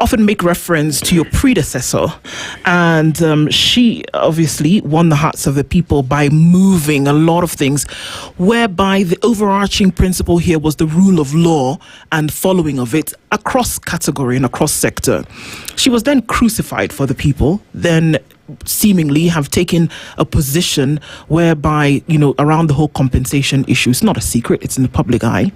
often make reference to your predecessor, and she obviously won the hearts of the people by moving a lot of things, whereby the overarching principle here was the rule of law and following of it across category and across sector. She was then crucified for the people, then seemingly have taken a position whereby, around the whole compensation issue, it's not a secret, it's in the public eye,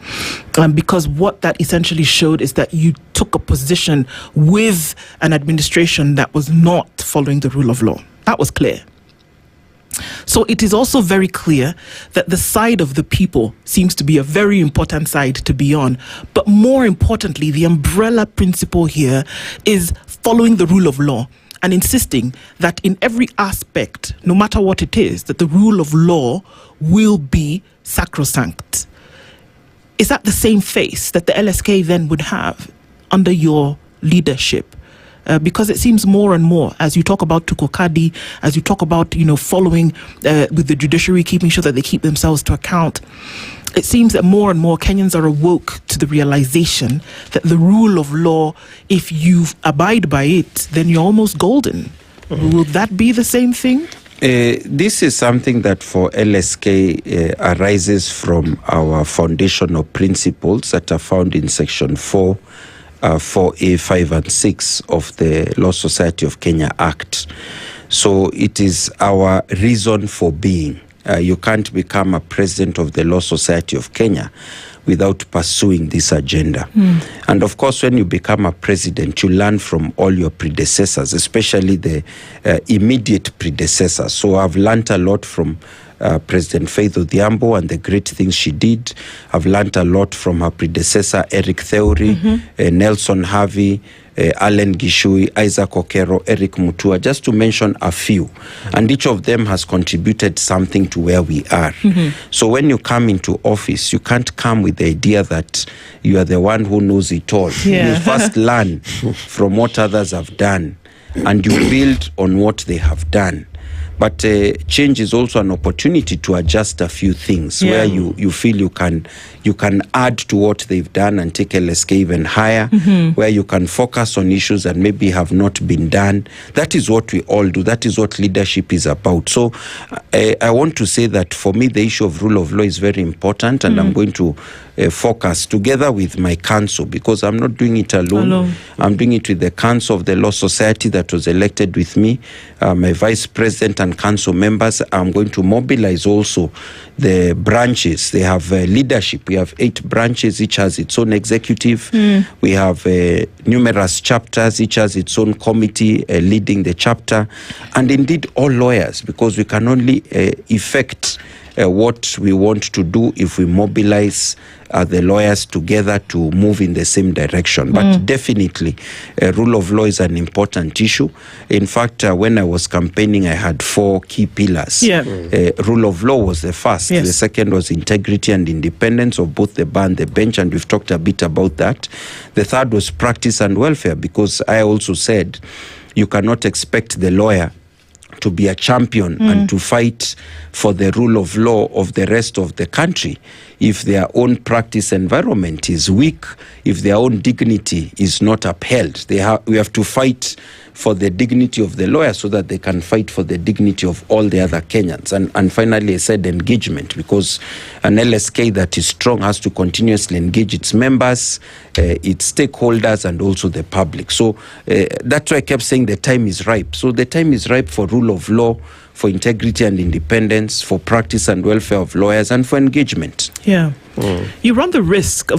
because what that essentially showed is that you took a position with an administration that was not following the rule of law. That was clear. So it is also very clear that the side of the people seems to be a very important side to be on. But more importantly, the umbrella principle here is following the rule of law and insisting that in every aspect, no matter what it is, that the rule of law will be sacrosanct. Is that the same face that the LSK then would have under your leadership? Because it seems more and more, as you talk about Tukokadi, as you talk about, following with the judiciary, keeping sure that they keep themselves to account, it seems that more and more Kenyans are awoke to the realization that the rule of law, if you abide by it, then you're almost golden. Will that be the same thing? This is something that for LSK arises from our foundational principles that are found in Section 4, 4A, 5 and 6 of the Law Society of Kenya Act. So it is our reason for being. You can't become a president of the Law Society of Kenya without pursuing this agenda. And of course, when you become a president, you learn from all your predecessors, especially the immediate predecessors. So I've learned a lot from President Faith Odhiambo and the great things she did. I've learned a lot from her predecessor, Eric Theory, Nelson Harvey, Allen Gishui, Isaac Okero, Eric Mutua, just to mention a few. And each of them has contributed something to where we are. So when you come into office, you can't come with the idea that you are the one who knows it all. You first learn from what others have done, and you build on what they have done. But change is also an opportunity to adjust a few things where you feel you can add to what they've done and take LSK even higher, where you can focus on issues that maybe have not been done. That is what we all do. That is what leadership is about. So I want to say that for me, the issue of rule of law is very important, and I'm going to focus together with my council, because I'm not doing it alone. I'm doing it with the council of the Law Society that was elected with me, my vice president and council members. I'm going to mobilize also the branches. They have leadership. We have 8 branches, each has its own executive. We have numerous chapters, each has its own committee leading the chapter, and indeed all lawyers, because we can only effect what we want to do if we mobilize the lawyers together to move in the same direction. But definitely, rule of law is an important issue. In fact, when I was campaigning, I had 4 key pillars. Rule of law was the first. The second was integrity and independence of both the bar and the bench, and we've talked a bit about that. The third was practice and welfare, because I also said you cannot expect the lawyer to be a champion and to fight for the rule of law of the rest of the country if their own practice environment is weak, if their own dignity is not upheld. We have to fight for the dignity of the lawyer so that they can fight for the dignity of all the other Kenyans. And finally, I said engagement, because an LSK that is strong has to continuously engage its members, its stakeholders, and also the public. So that's why I kept saying the time is ripe. So the time is ripe for rule of law, for integrity and independence, for practice and welfare of lawyers, and for engagement. You run the risk of